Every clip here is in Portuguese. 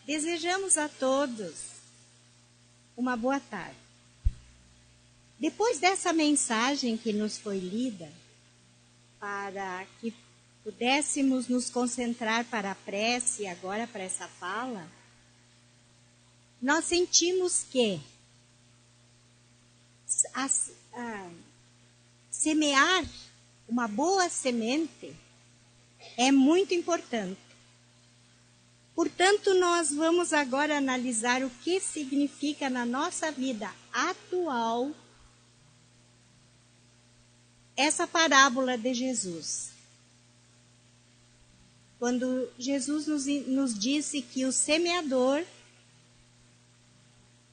Desejamos a todos uma boa tarde. Depois dessa mensagem que nos foi lida, para que pudéssemos nos concentrar para a prece e agora para essa fala, nós sentimos que semear uma boa semente é muito importante. Portanto, nós vamos agora analisar o que significa na nossa vida atual essa parábola de Jesus. Quando Jesus nos disse que o semeador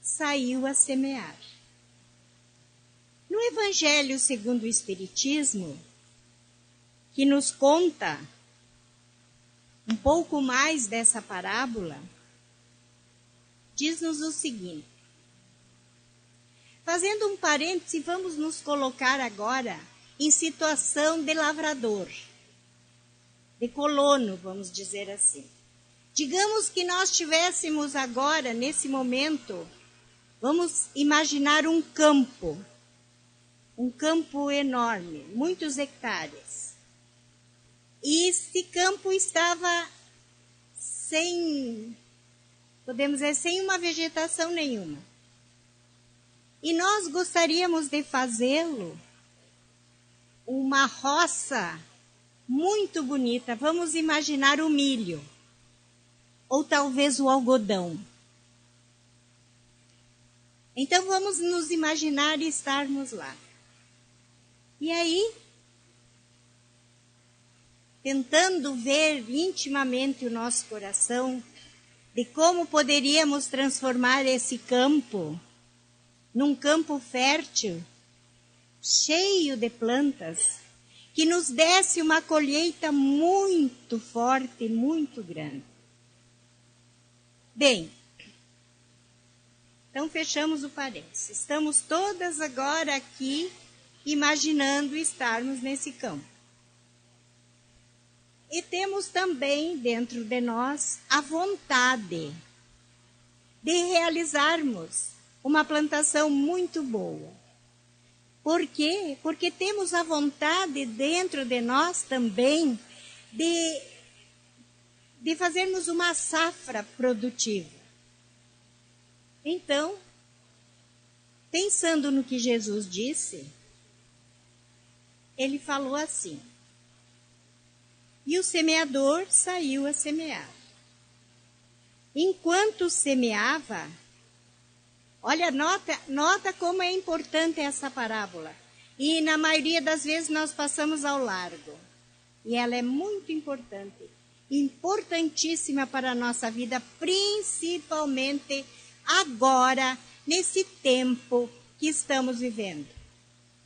saiu a semear. No Evangelho segundo o Espiritismo, que nos conta um pouco mais dessa parábola, diz-nos o seguinte. Fazendo um parêntese, vamos nos colocar agora em situação de lavrador, de colono, vamos dizer assim. Digamos que nós tivéssemos agora, nesse momento, vamos imaginar um campo enorme, muitos hectares. E esse campo estava sem uma vegetação nenhuma. E nós gostaríamos de fazê-lo uma roça muito bonita. Vamos imaginar o milho, ou talvez o algodão. Então vamos nos imaginar e estarmos lá. E aí, tentando ver intimamente o nosso coração, de como poderíamos transformar esse campo num campo fértil, cheio de plantas, que nos desse uma colheita muito forte, muito grande. Bem, então fechamos o parênteses. Estamos todas agora aqui imaginando estarmos nesse campo. E temos também dentro de nós a vontade de realizarmos uma plantação muito boa. Por quê? Porque temos a vontade dentro de nós também de fazermos uma safra produtiva. Então, pensando no que Jesus disse, ele falou assim: e o semeador saiu a semear. Enquanto semeava, olha, nota como é importante essa parábola. E na maioria das vezes nós passamos ao largo. E ela é muito importante, importantíssima para a nossa vida, principalmente agora, nesse tempo que estamos vivendo.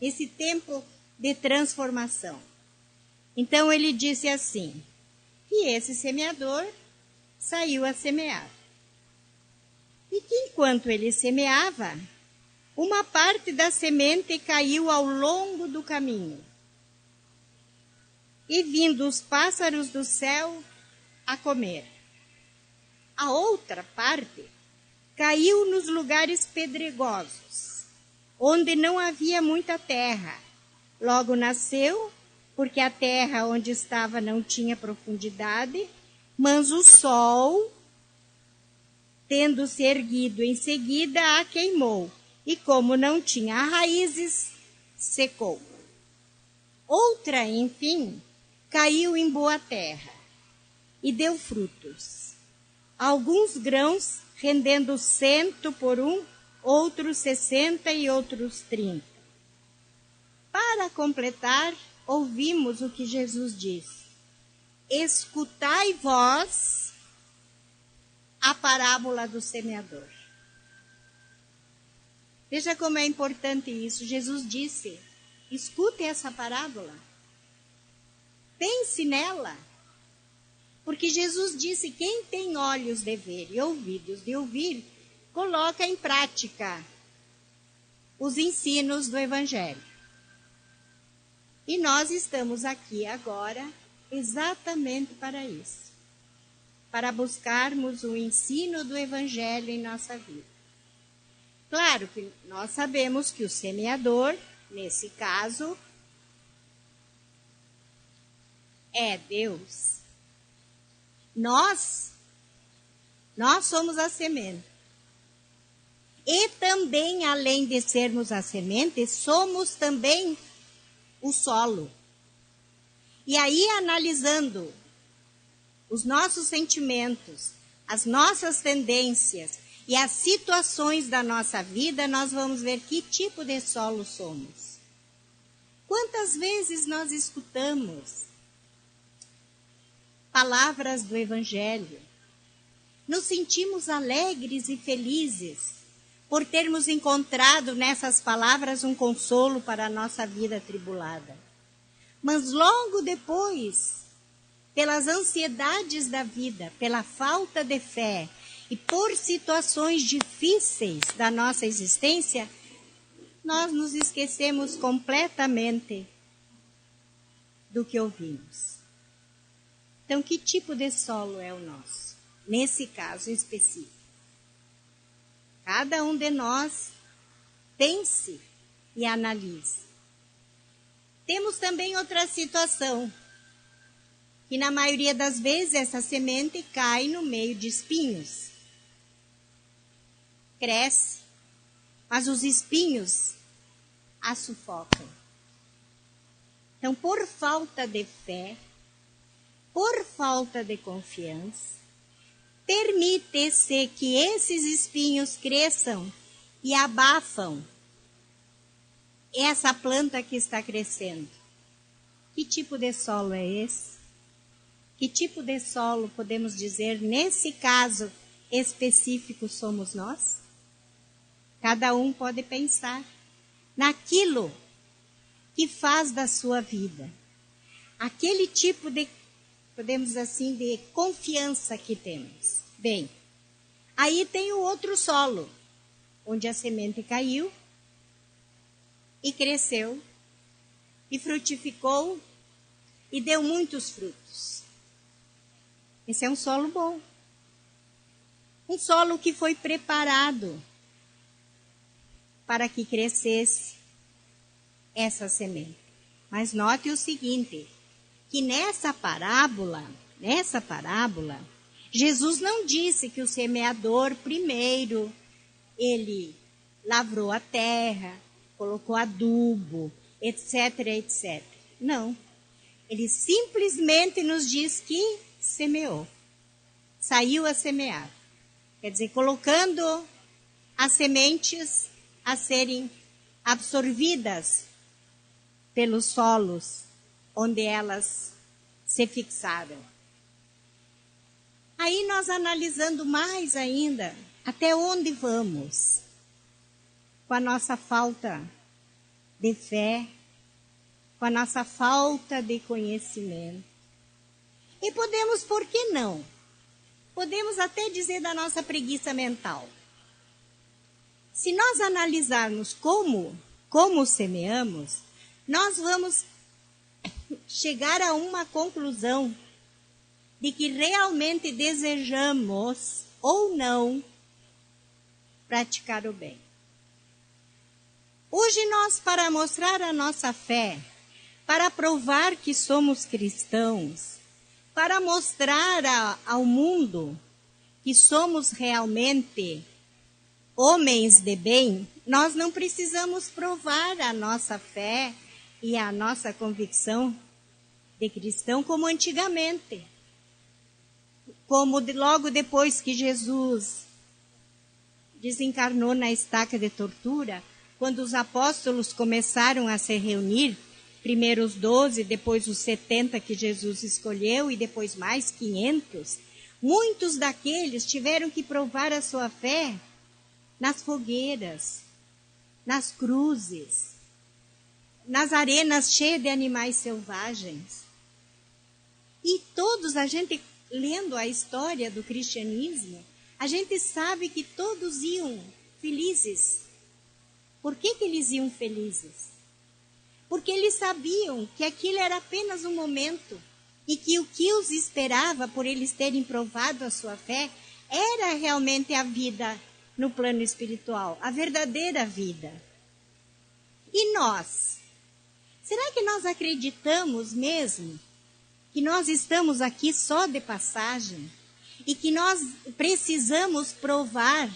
Esse tempo de transformação. Então ele disse assim, que esse semeador saiu a semear. E que enquanto ele semeava, uma parte da semente caiu ao longo do caminho. E vindo os pássaros do céu a comer. A outra parte caiu nos lugares pedregosos, onde não havia muita terra. Logo nasceu, porque a terra onde estava não tinha profundidade, mas o sol, tendo-se erguido em seguida, a queimou, e como não tinha raízes, secou. Outra, enfim, caiu em boa terra, e deu frutos. Alguns grãos, rendendo 100 por um, outros 60 e outros 30. Para completar, ouvimos o que Jesus disse. Escutai vós a parábola do semeador. Veja como é importante isso. Jesus disse, escute essa parábola. Pense nela. Porque Jesus disse, quem tem olhos de ver e ouvidos de ouvir, coloca em prática os ensinos do Evangelho. E nós estamos aqui agora exatamente para isso. para buscarmos o ensino do Evangelho em nossa vida. Claro que nós sabemos que o semeador, nesse caso, é Deus. Nós somos a semente. E também, além de sermos a semente, somos também o solo. E aí, analisando os nossos sentimentos, as nossas tendências e as situações da nossa vida, nós vamos ver que tipo de solo somos. Quantas vezes nós escutamos palavras do Evangelho, nos sentimos alegres e felizes por termos encontrado nessas palavras um consolo para a nossa vida atribulada. Mas logo depois, pelas ansiedades da vida, pela falta de fé e por situações difíceis da nossa existência, nós nos esquecemos completamente do que ouvimos. Então, que tipo de solo é o nosso? Nesse caso específico. Cada um de nós pense e analise. Temos também outra situação, que na maioria das vezes essa semente cai no meio de espinhos. Cresce, mas os espinhos a sufocam. Então, por falta de fé, por falta de confiança, permite-se que esses espinhos cresçam e abafam essa planta que está crescendo. Que tipo de solo é esse? Que tipo de solo podemos dizer, nesse caso específico, somos nós? Cada um pode pensar naquilo que faz da sua vida. Aquele tipo de, podemos assim, de confiança que temos. Bem, aí tem o outro solo, onde a semente caiu e cresceu e frutificou e deu muitos frutos. Esse é um solo bom. Um solo que foi preparado para que crescesse essa semente. Mas note o seguinte, que nessa parábola, Jesus não disse que o semeador primeiro, ele lavrou a terra, colocou adubo, etc, etc. Não. Ele simplesmente nos diz que semeou. Saiu a semear. Quer dizer, colocando as sementes a serem absorvidas pelos solos onde elas se fixaram. Aí nós analisando mais ainda, até onde vamos com a nossa falta de fé, com a nossa falta de conhecimento. E podemos, por que não? Podemos até dizer da nossa preguiça mental. Se nós analisarmos como semeamos, nós vamos chegar a uma conclusão de que realmente desejamos ou não praticar o bem. Hoje nós, para mostrar a nossa fé, para provar que somos cristãos, para mostrar ao mundo que somos realmente homens de bem, nós não precisamos provar a nossa fé e a nossa convicção de cristão como antigamente. Como logo depois que Jesus desencarnou na estaca de tortura, quando os apóstolos começaram a se reunir, primeiro os 12, depois os 70 que Jesus escolheu e depois mais 500, muitos daqueles tiveram que provar a sua fé nas fogueiras, nas cruzes, nas arenas cheias de animais selvagens. E todos, a gente lendo a história do cristianismo, a gente sabe que todos iam felizes. Por que eles iam felizes? Porque eles sabiam que aquilo era apenas um momento, e que o que os esperava por eles terem provado a sua fé era realmente a vida no plano espiritual, a verdadeira vida. E nós? Será que nós acreditamos mesmo que nós estamos aqui só de passagem e que nós precisamos provar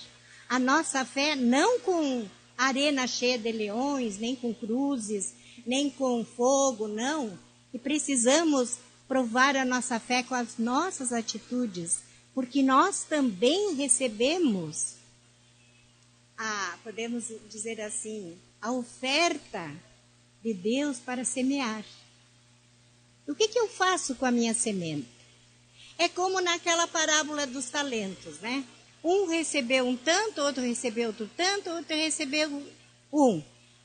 a nossa fé não com arena cheia de leões, nem com cruzes, nem com fogo, não. E precisamos provar a nossa fé com as nossas atitudes, porque nós também recebemos podemos dizer assim, a oferta de Deus para semear. O que eu faço com a minha semente? É como naquela parábola dos talentos, né? Um recebeu um tanto, outro recebeu outro tanto, outro recebeu um.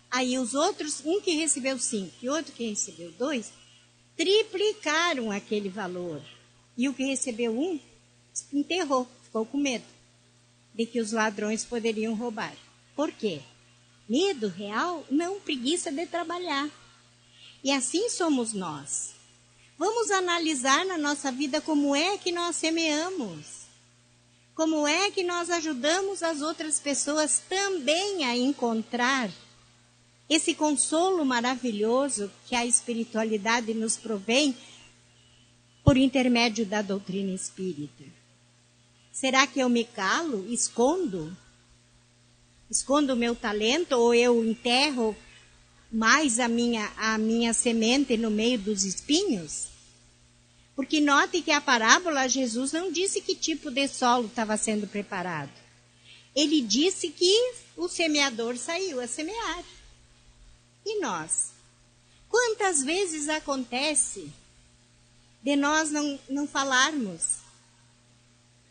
Aí os outros, um que recebeu 5 e outro que recebeu 2, triplicaram aquele valor. E o que recebeu 1, enterrou, ficou com medo de que os ladrões poderiam roubar. Por quê? Medo real? Não, preguiça de trabalhar. E assim somos nós. Vamos analisar na nossa vida como é que nós semeamos. Como é que nós ajudamos as outras pessoas também a encontrar esse consolo maravilhoso que a espiritualidade nos provém por intermédio da doutrina espírita. Será que eu me calo, escondo? Escondo o meu talento ou eu enterro mais a minha semente no meio dos espinhos? Porque note que a parábola, Jesus não disse que tipo de solo estava sendo preparado. Ele disse que o semeador saiu a semear. E nós? Quantas vezes acontece de nós não falarmos,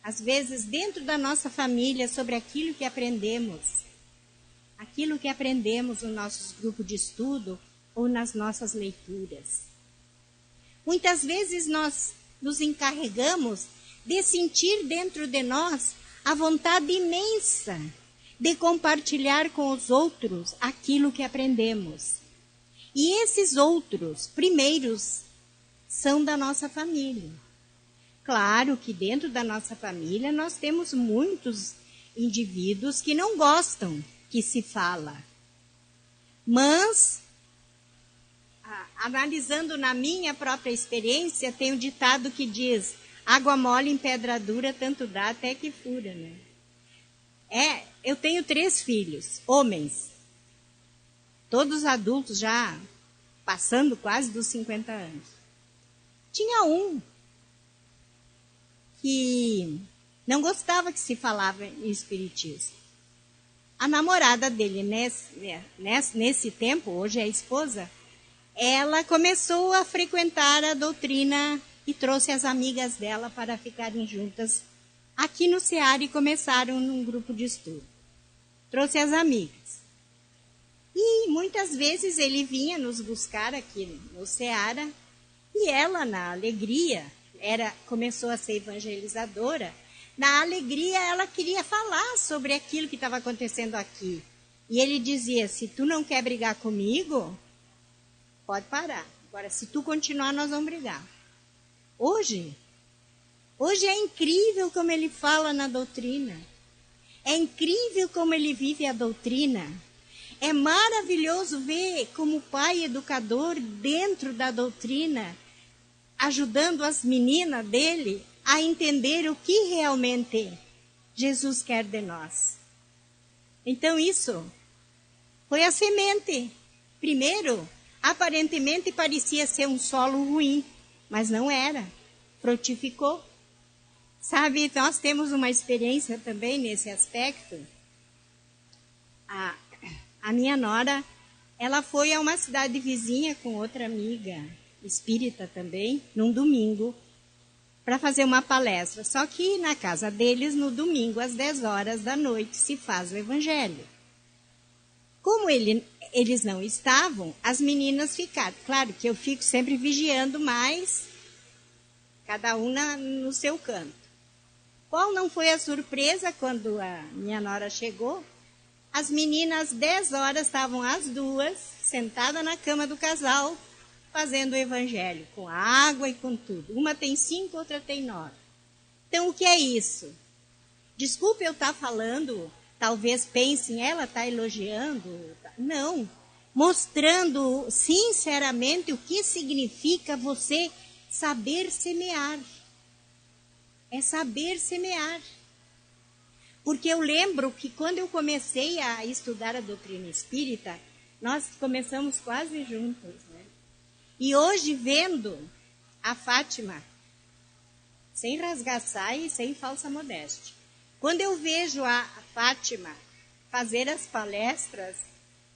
às vezes dentro da nossa família, sobre aquilo que aprendemos nos nossos grupos de estudo ou nas nossas leituras. Muitas vezes nós nos encarregamos de sentir dentro de nós a vontade imensa de compartilhar com os outros aquilo que aprendemos. E esses outros primeiros são da nossa família. Claro que dentro da nossa família nós temos muitos indivíduos que não gostam que se fala. Mas, analisando na minha própria experiência, tem um ditado que diz: água mole em pedra dura, tanto dá até que fura, né? Eu tenho 3 filhos, homens, todos adultos já passando quase dos 50 anos. Tinha um que não gostava que se falava em espiritismo. A namorada dele, nesse tempo, hoje é a esposa, ela começou a frequentar a doutrina e trouxe as amigas dela para ficarem juntas aqui no Ceará e começaram num grupo de estudo. Trouxe as amigas. E muitas vezes ele vinha nos buscar aqui no Ceará e ela, na alegria, começou a ser evangelizadora. Na alegria, ela queria falar sobre aquilo que estava acontecendo aqui. E ele dizia: se tu não quer brigar comigo, pode parar. Agora, se tu continuar, nós vamos brigar. Hoje é incrível como ele fala na doutrina. É incrível como ele vive a doutrina. É maravilhoso ver como pai educador dentro da doutrina, ajudando as meninas dele a entender o que realmente Jesus quer de nós. Então isso foi a semente. Primeiro, aparentemente parecia ser um solo ruim, mas não era. Frutificou. Sabe, nós temos uma experiência também nesse aspecto. A minha nora, ela foi a uma cidade vizinha com outra amiga, espírita também, num domingo, para fazer uma palestra. Só que na casa deles, no domingo, às 10 horas da noite, se faz o evangelho. Como eles não estavam, as meninas ficaram. Claro que eu fico sempre vigiando, mas cada uma no seu canto. Qual não foi a surpresa quando a minha nora chegou? As meninas, às 10 horas, estavam as duas, sentadas na cama do casal, fazendo o evangelho, com água e com tudo. Uma tem 5, outra tem 9. Então, o que é isso? Desculpe eu estar falando, talvez pensem, ela está elogiando. Não, mostrando sinceramente o que significa você saber semear. É saber semear. Porque eu lembro que quando eu comecei a estudar a doutrina espírita, nós começamos quase juntos, né? E hoje, vendo a Fátima, sem rasgar saia e sem falsa modéstia, quando eu vejo a Fátima fazer as palestras,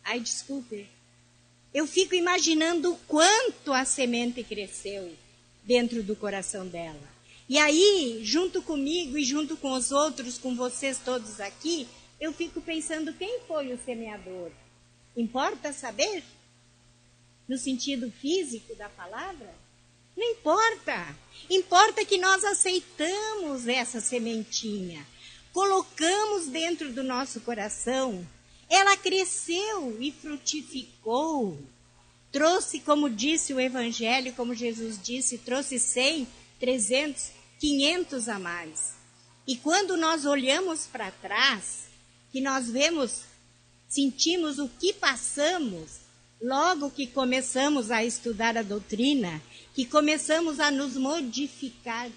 ai, desculpe, eu fico imaginando o quanto a semente cresceu dentro do coração dela. E aí, junto comigo e junto com os outros, com vocês todos aqui, eu fico pensando quem foi o semeador. Importa saber? No sentido físico da palavra? Não importa. Importa que nós aceitamos essa sementinha, colocamos dentro do nosso coração, ela cresceu e frutificou. Trouxe, como disse o Evangelho, como Jesus disse, trouxe 100, 300, 500 a mais. E quando nós olhamos para trás, que nós vemos, sentimos o que passamos, logo que começamos a estudar a doutrina, que começamos a nos modificar,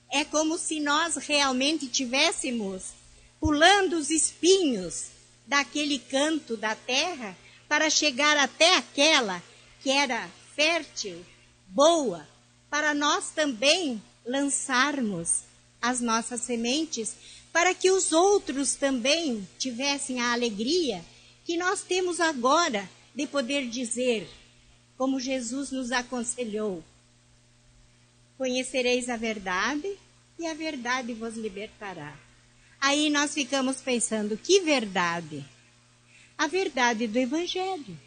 é como se nós realmente tivéssemos pulando os espinhos daquele canto da terra para chegar até aquela que era fértil, boa, para nós também lançarmos as nossas sementes, para que os outros também tivessem a alegria que nós temos agora de poder dizer, como Jesus nos aconselhou: conhecereis a verdade e a verdade vos libertará. Aí nós ficamos pensando, que verdade? A verdade do Evangelho.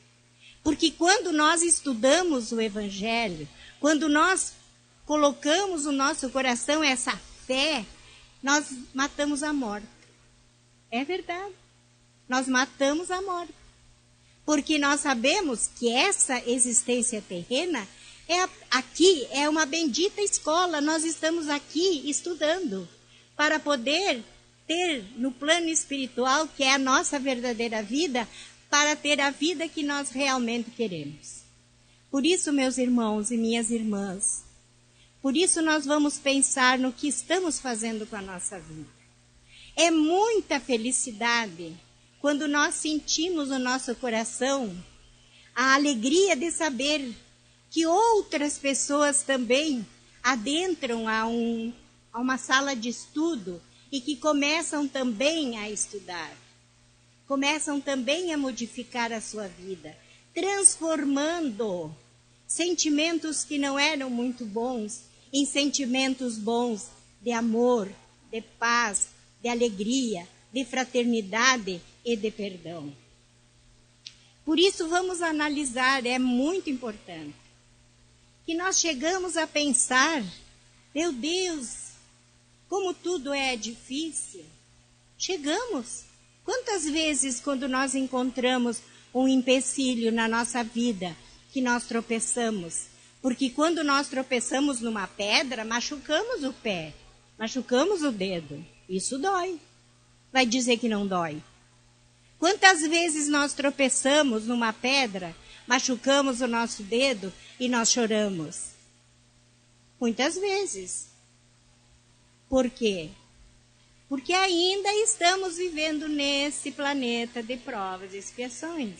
Porque quando nós estudamos o Evangelho, quando nós colocamos no nosso coração essa fé, nós matamos a morte. É verdade. Nós matamos a morte. Porque nós sabemos que essa existência terrena aqui é uma bendita escola. Nós estamos aqui estudando para poder ter no plano espiritual, que é a nossa verdadeira vida, para ter a vida que nós realmente queremos. Por isso, meus irmãos e minhas irmãs, por isso nós vamos pensar no que estamos fazendo com a nossa vida. É muita felicidade quando nós sentimos no nosso coração a alegria de saber que outras pessoas também adentram a uma sala de estudo e que começam também a estudar. Começam também a modificar a sua vida, transformando sentimentos que não eram muito bons em sentimentos bons de amor, de paz, de alegria, de fraternidade e de perdão. Por isso vamos analisar, é muito importante, que nós chegamos a pensar, meu Deus, como tudo é difícil. Chegamos. Quantas vezes quando nós encontramos um empecilho na nossa vida, que nós tropeçamos? Porque quando nós tropeçamos numa pedra, machucamos o pé, machucamos o dedo. Isso dói. Vai dizer que não dói? Quantas vezes nós tropeçamos numa pedra, machucamos o nosso dedo e nós choramos? Muitas vezes. Por quê? Porque ainda estamos vivendo nesse planeta de provas e expiações.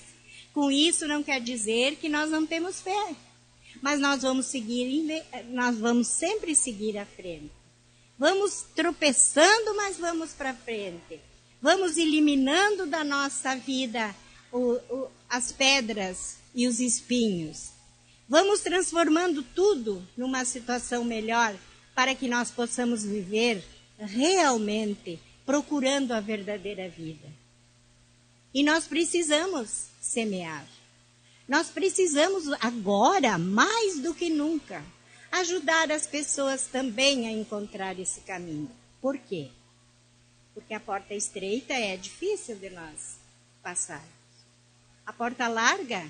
Com isso não quer dizer que nós não temos fé, mas nós vamos sempre seguir à frente. Vamos tropeçando, mas vamos para frente. Vamos eliminando da nossa vida as pedras e os espinhos. Vamos transformando tudo numa situação melhor para que nós possamos viver realmente procurando a verdadeira vida. E nós precisamos semear. Nós precisamos agora, mais do que nunca, ajudar as pessoas também a encontrar esse caminho. Por quê? Porque a porta estreita é difícil de nós passar. A porta larga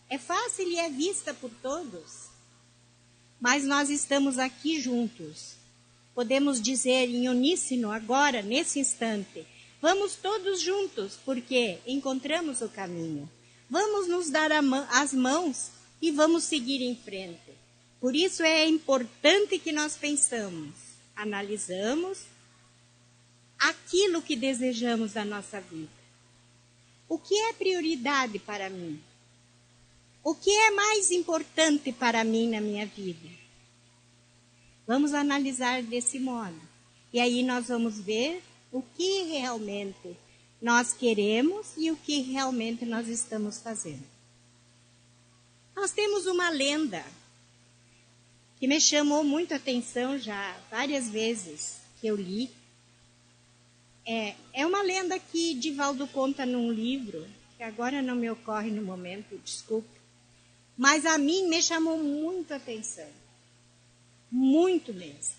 É fácil e é vista por todos. Mas nós estamos aqui juntos. Podemos dizer em uníssono agora, nesse instante, vamos todos juntos, porque encontramos o caminho. Vamos nos dar as mãos e vamos seguir em frente. Por isso é importante que nós pensamos, analisamos aquilo que desejamos da nossa vida. O que é prioridade para mim? O que é mais importante para mim na minha vida? Vamos analisar desse modo. E aí nós vamos ver o que realmente nós queremos e o que realmente nós estamos fazendo. Nós temos uma lenda que me chamou muito a atenção já várias vezes que eu li. É uma lenda que Divaldo conta num livro, que agora não me ocorre no momento, desculpe, mas a mim me chamou muito a atenção. Muito mesmo.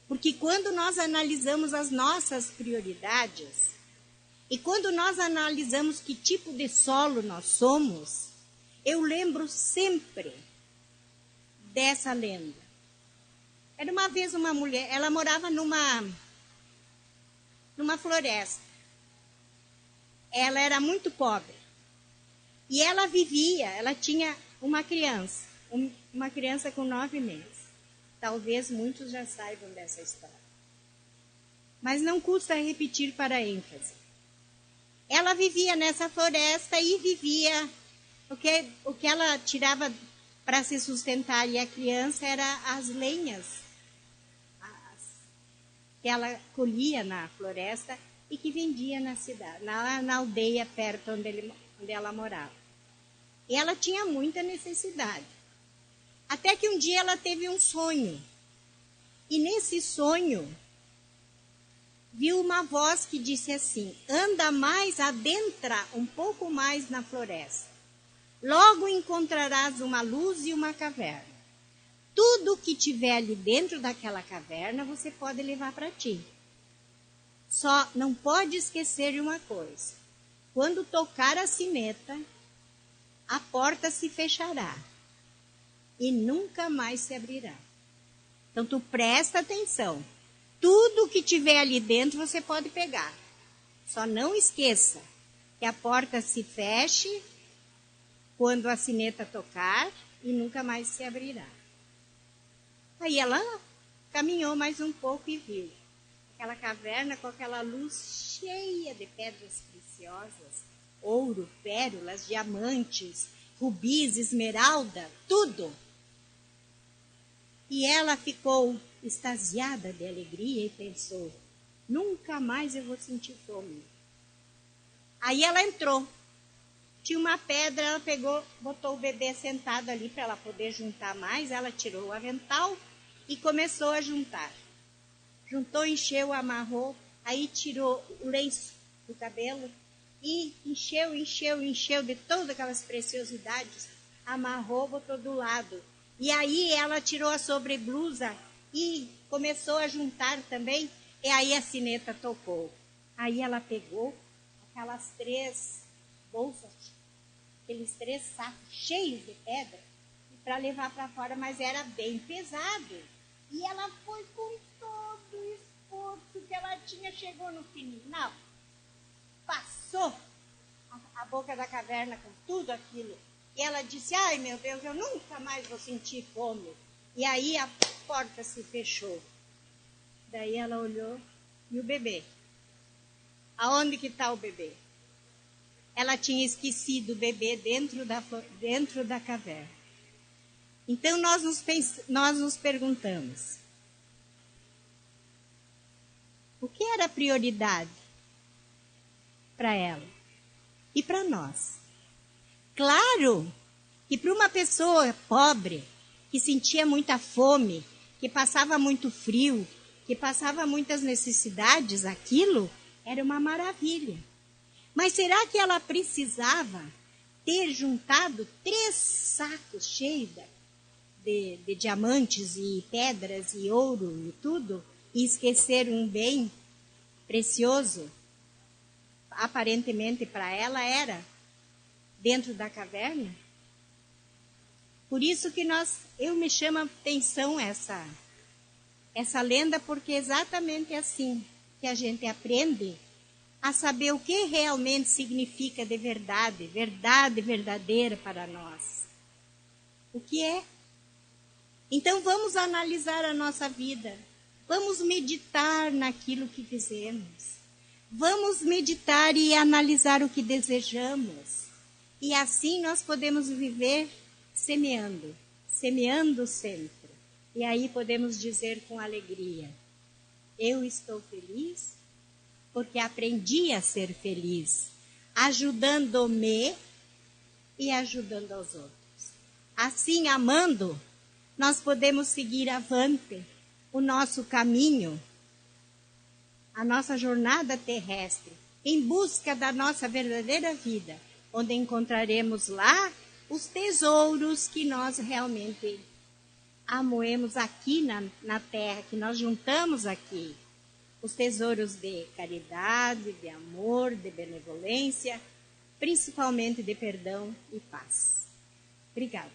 Porque quando nós analisamos as nossas prioridades, e quando nós analisamos que tipo de solo nós somos, eu lembro sempre dessa lenda. Era uma vez uma mulher, ela morava numa floresta. Ela era muito pobre. E ela tinha uma criança com 9 meses. Talvez muitos já saibam dessa história. Mas não custa repetir para ênfase. Ela vivia nessa floresta e vivia... O que ela tirava para se sustentar e a criança era as lenhas que ela colhia na floresta e que vendia na cidade, na aldeia perto onde ela morava. E ela tinha muita necessidade. Até que um dia ela teve um sonho. E nesse sonho, viu uma voz que disse assim: anda mais, adentra um pouco mais na floresta. Logo encontrarás uma luz e uma caverna. Tudo que tiver ali dentro daquela caverna, você pode levar para ti. Só não pode esquecer de uma coisa. Quando tocar a sineta, a porta se fechará e nunca mais se abrirá. Então, tu presta atenção. Tudo que tiver ali dentro, você pode pegar. Só não esqueça que a porta se feche quando a sineta tocar e nunca mais se abrirá. Aí ela caminhou mais um pouco e viu aquela caverna com aquela luz cheia de pedras preciosas, ouro, pérolas, diamantes, rubis, esmeralda, tudo. E ela ficou extasiada de alegria e pensou: nunca mais eu vou sentir fome. Aí ela entrou. Tinha uma pedra, ela pegou, botou o bebê sentado ali para ela poder juntar mais. Ela tirou o avental e começou a juntar. Juntou, encheu, amarrou, aí tirou o lenço do cabelo e encheu de todas aquelas preciosidades, amarrou, botou do lado. E aí ela tirou a sobreblusa e começou a juntar também, e aí a sineta tocou. Aí ela pegou aquelas 3 bolsas, aqueles 3 sacos cheios de pedra, para levar para fora, mas era bem pesado. E ela foi com todo o esforço que ela tinha, chegou no final, passou a boca da caverna com tudo aquilo. E ela disse: ai meu Deus, eu nunca mais vou sentir fome. E aí a porta se fechou. Daí ela olhou, e o bebê? Aonde que está o bebê? Ela tinha esquecido o bebê dentro da caverna. Então nós nos perguntamos: o que era prioridade para ela e para nós? Claro que para uma pessoa pobre, que sentia muita fome, que passava muito frio, que passava muitas necessidades, aquilo era uma maravilha. Mas será que ela precisava ter juntado 3 sacos cheios de diamantes e pedras e ouro e tudo, e esquecer um bem precioso? Aparentemente para ela era dentro da caverna. Por isso que eu me chama a atenção essa lenda, porque é exatamente assim que a gente aprende a saber o que realmente significa de verdade, verdade verdadeira para nós. O que é? Então vamos analisar a nossa vida, vamos meditar naquilo que fizemos, vamos meditar e analisar o que desejamos. E assim nós podemos viver semeando, semeando sempre. E aí podemos dizer com alegria, eu estou feliz porque aprendi a ser feliz, ajudando-me e ajudando aos outros. Assim, amando, nós podemos seguir avante o nosso caminho, a nossa jornada terrestre, em busca da nossa verdadeira vida, onde encontraremos lá os tesouros que nós realmente amoemos aqui na terra, que nós juntamos aqui. Os tesouros de caridade, de amor, de benevolência, principalmente de perdão e paz. Obrigada.